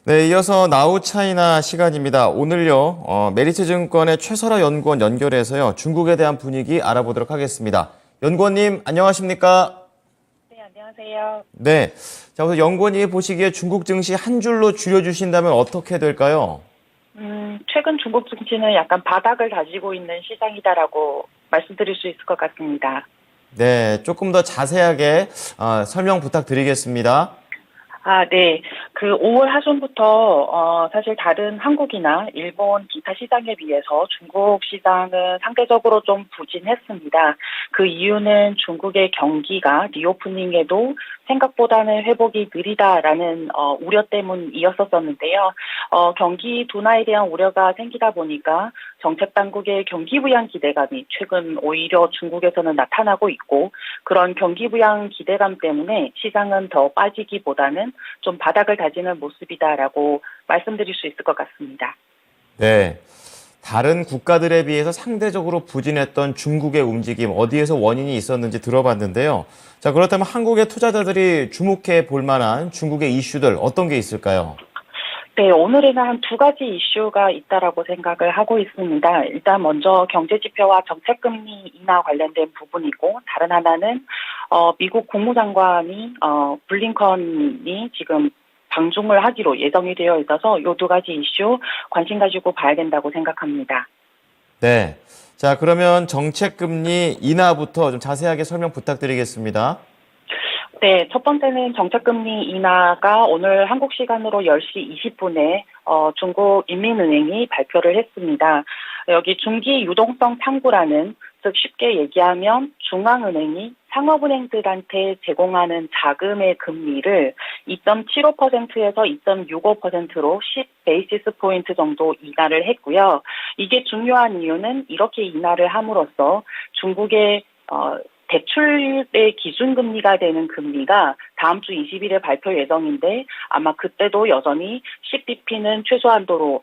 네, 이어서 나우 차이나 시간입니다. 오늘요, 메리츠증권의 최설아 연구원 연결해서요, 중국에 대한 분위기 알아보도록 하겠습니다. 연구원님, 안녕하십니까? 네, 안녕하세요. 네. 자, 우선 연구원이 보시기에 중국 증시 한 줄로 줄여주신다면 어떻게 될까요? 최근 중국 증시는 약간 바닥을 다지고 있는 시장이다라고 말씀드릴 수 있을 것 같습니다. 네, 조금 더 자세하게 설명 부탁드리겠습니다. 네. 그 5월 하순부터 사실 다른 한국이나 일본 기타 시장에 비해서 중국 시장은 상대적으로 좀 부진했습니다. 그 이유는 중국의 경기가 리오프닝에도 생각보다는 회복이 느리다라는 우려 때문이었었는데요. 경기 둔화에 대한 우려가 생기다 보니까 정책 당국의 경기 부양 기대감이 최근 오히려 중국에서는 나타나고 있고, 그런 경기 부양 기대감 때문에 시장은 더 빠지기보다는 좀 바닥을 다지는 모습이다라고 말씀드릴 수 있을 것 같습니다. 네. 다른 국가들에 비해서 상대적으로 부진했던 중국의 움직임, 어디에서 원인이 있었는지 들어봤는데요. 자, 그렇다면 한국의 투자자들이 주목해 볼 만한 중국의 이슈들 어떤 게 있을까요? 네, 오늘에는 한 두 가지 이슈가 있다라고 생각을 하고 있습니다. 일단 먼저 경제지표와 정책금리 인하 관련된 부분이고, 다른 하나는 미국 국무장관이 블링컨이 지금 방중을 하기로 예정이 되어 있어서 이 두 가지 이슈 관심 가지고 봐야 된다고 생각합니다. 네. 자, 그러면 정책금리 인하부터 좀 자세하게 설명 부탁드리겠습니다. 네, 첫 번째는 정책금리 인하가 오늘 한국 시간으로 10시 20분에 중국 인민은행이 발표를 했습니다. 여기 중기 유동성 창구라는, 즉 쉽게 얘기하면 중앙은행이 상업은행들한테 제공하는 자금의 금리를 2.75%에서 2.65%로 10 베이시스 포인트 정도 인하를 했고요. 이게 중요한 이유는 이렇게 인하를 함으로써 중국의 대출의 기준금리가 되는 금리가 다음 주 20일에 발표 예정인데, 아마 그때도 여전히 10bp는 최소한도로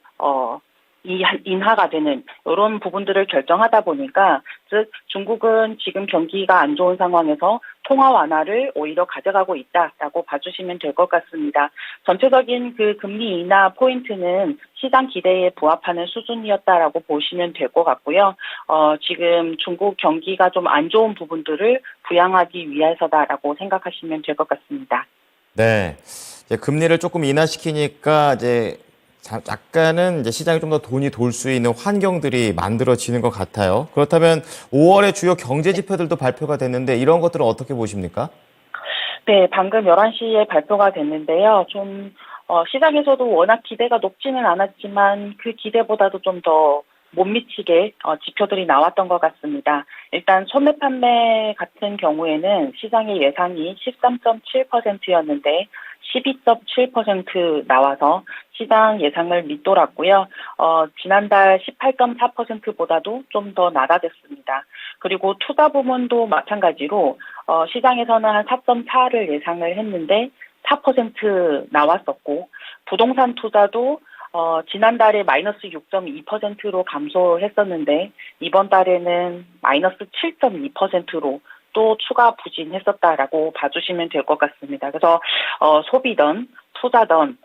인하가 되는 이런 부분들을 결정하다 보니까, 즉 중국은 지금 경기가 안 좋은 상황에서 통화 완화를 오히려 가져가고 있다라고 봐주시면 될 것 같습니다. 전체적인 그 금리 인하 포인트는 시장 기대에 부합하는 수준이었다라고 보시면 될 것 같고요. 지금 중국 경기가 좀 안 좋은 부분들을 부양하기 위해서다라고 생각하시면 될 것 같습니다. 네. 이제 금리를 조금 인하시키니까 이제 약간은 이제 시장에 좀 더 돈이 돌 수 있는 환경들이 만들어지는 것 같아요. 그렇다면 5월에 주요 경제 지표들도 발표가 됐는데 이런 것들은 어떻게 보십니까? 네, 방금 11시에 발표가 됐는데요. 좀, 시장에서도 워낙 기대가 높지는 않았지만 그 기대보다도 좀 더 못 미치게 지표들이 나왔던 것 같습니다. 일단 소매 판매 같은 경우에는 시장의 예상이 13.7%였는데 12.7% 나와서 시장 예상을 밑돌았고요. 지난달 18.4%보다도 좀 더 낮아졌습니다. 그리고 투자 부문도 마찬가지로 시장에서는 한 4.4를 예상을 했는데 4% 나왔었고, 부동산 투자도 지난달에 마이너스 6.2%로 감소했었는데 이번 달에는 마이너스 7.2%로 또 추가 부진했었다라고 봐주시면 될 것 같습니다. 그래서 소비든 투자든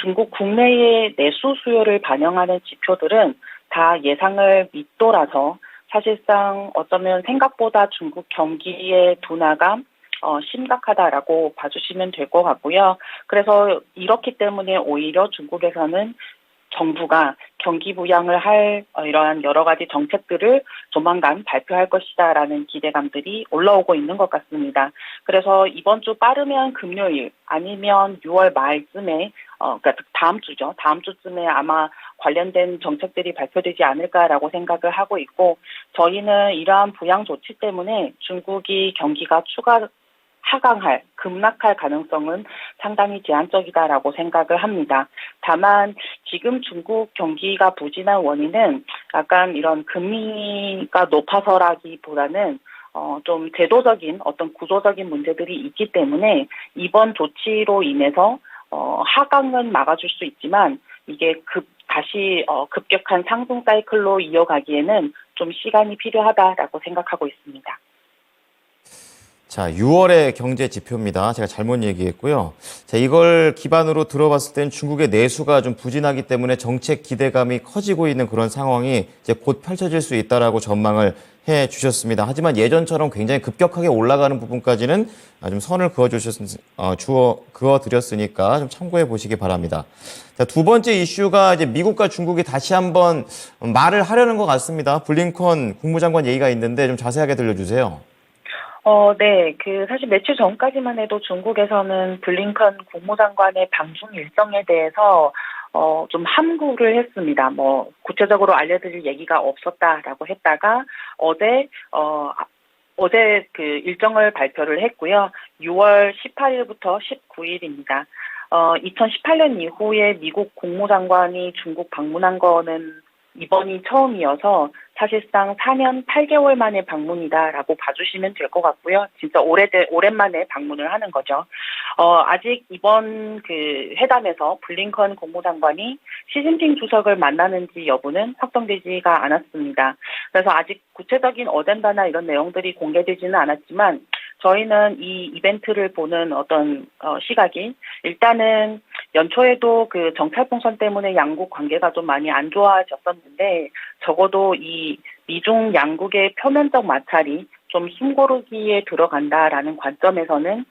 중국 국내의 내수 수요를 반영하는 지표들은 다 예상을 밑돌아서 사실상 어쩌면 생각보다 중국 경기의 둔화가 심각하다라고 봐주시면 될 것 같고요. 그래서 이렇기 때문에 오히려 중국에서는 정부가 경기 부양을 할 이러한 여러 가지 정책들을 조만간 발표할 것이다라는 기대감들이 올라오고 있는 것 같습니다. 그래서 이번 주 빠르면 금요일 아니면 6월 말쯤에 그러니까 다음 주죠. 다음 주쯤에 아마 관련된 정책들이 발표되지 않을까라고 생각을 하고 있고, 저희는 이러한 부양 조치 때문에 중국이 경기가 추가 하강할, 급락할 가능성은 상당히 제한적이다라고 생각을 합니다. 다만 지금 중국 경기가 부진한 원인은 약간 이런 금리가 높아서라기보다는 좀 제도적인 어떤 구조적인 문제들이 있기 때문에 이번 조치로 인해서 하강은 막아줄 수 있지만 이게 다시 급격한 상승 사이클로 이어가기에는 좀 시간이 필요하다라고 생각하고 있습니다. 자, 6월의 경제 지표입니다. 제가 잘못 얘기했고요. 자, 이걸 기반으로 들어봤을 땐 중국의 내수가 좀 부진하기 때문에 정책 기대감이 커지고 있는 그런 상황이 이제 곧 펼쳐질 수 있다라고 전망을 해 주셨습니다. 하지만 예전처럼 굉장히 급격하게 올라가는 부분까지는 좀 선을 그어드렸으니까 좀 참고해 보시기 바랍니다. 자, 두 번째 이슈가 이제 미국과 중국이 다시 한번 말을 하려는 것 같습니다. 블링컨 국무장관 얘기가 있는데 좀 자세하게 들려주세요. 네. 사실 며칠 전까지만 해도 중국에서는 블링컨 국무장관의 방중 일정에 대해서 좀 함구를 했습니다. 구체적으로 알려드릴 얘기가 없었다라고 했다가 어제 그 일정을 발표를 했고요. 6월 18일부터 19일입니다. 2018년 이후에 미국 국무장관이 중국 방문한 거는 이번이 처음이어서 사실상 4년 8개월 만에 방문이다라고 봐주시면 될 것 같고요. 진짜 오랜만에 방문을 하는 거죠. 아직 이번 그 회담에서 블링컨 국무장관이 시진핑 주석을 만나는지 여부는 확정되지가 않았습니다. 그래서 아직 구체적인 어젠다나 이런 내용들이 공개되지는 않았지만 저희는 이 이벤트를 보는 어떤 시각이 일단은 연초에도 그 정찰풍선 때문에 양국 관계가 좀 많이 안 좋아졌었는데 적어도 이 미중 양국의 표면적 마찰이 좀 숨고르기에 들어간다라는 관점에서는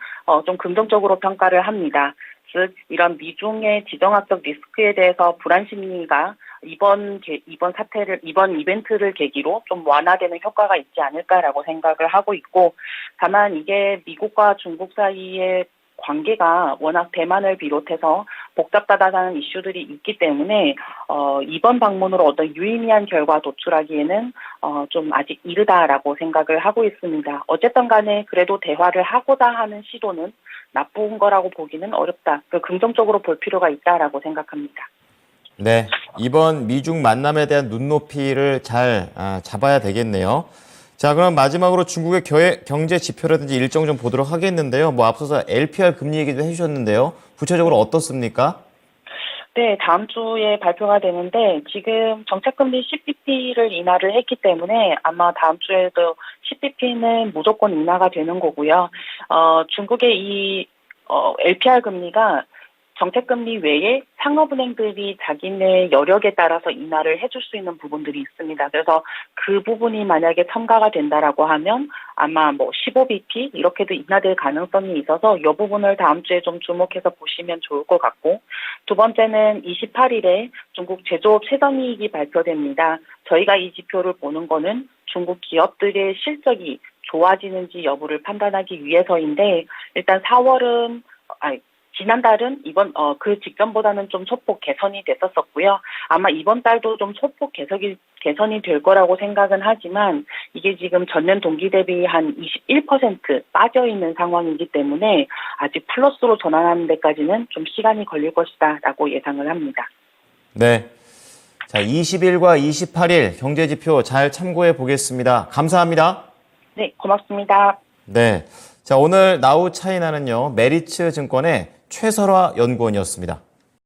좀 긍정적으로 평가를 합니다. 즉 이런 미중의 지정학적 리스크에 대해서 불안 심리가 이번 이벤트를 계기로 좀 완화되는 효과가 있지 않을까라고 생각을 하고 있고, 다만 이게 미국과 중국 사이의 관계가 워낙 대만을 비롯해서 복잡하다는 이슈들이 있기 때문에 이번 방문으로 어떤 유의미한 결과 도출하기에는 좀 아직 이르다라고 생각을 하고 있습니다. 어쨌든 간에 그래도 대화를 하고자 하는 시도는 나쁜 거라고 보기는 어렵다. 긍정적으로 볼 필요가 있다라고 생각합니다. 네, 이번 미중 만남에 대한 눈높이를 잘 잡아야 되겠네요. 자, 그럼 마지막으로 중국의 경제 지표라든지 일정 좀 보도록 하겠는데요. 앞서서 LPR 금리 얘기도 해주셨는데요. 구체적으로 어떻습니까? 네, 다음 주에 발표가 되는데 지금 정책금리 10bp를 인하를 했기 때문에 아마 다음 주에도 10bp는 무조건 인하가 되는 거고요. 중국의 이 LPR 금리가 정책금리 외에 상업은행들이 자기네 여력에 따라서 인하를 해줄 수 있는 부분들이 있습니다. 그래서 그 부분이 만약에 첨가가 된다라고 하면 아마 15bp 이렇게도 인하될 가능성이 있어서 이 부분을 다음 주에 좀 주목해서 보시면 좋을 것 같고, 두 번째는 28일에 중국 제조업 세전이익이 발표됩니다. 저희가 이 지표를 보는 거는 중국 기업들의 실적이 좋아지는지 여부를 판단하기 위해서인데, 일단 지난달은 그 직전보다는 좀 소폭 개선이 됐었고요. 아마 이번 달도 좀 소폭 개선이 될 거라고 생각은 하지만 이게 지금 전년 동기 대비 한 21% 빠져 있는 상황이기 때문에 아직 플러스로 전환하는 데까지는 좀 시간이 걸릴 것이다라고 예상을 합니다. 네. 자, 20일과 28일 경제지표 잘 참고해 보겠습니다. 감사합니다. 네, 고맙습니다. 네. 자, 오늘 나우 차이나는요, 메리츠 증권의 최설화 연구원이었습니다.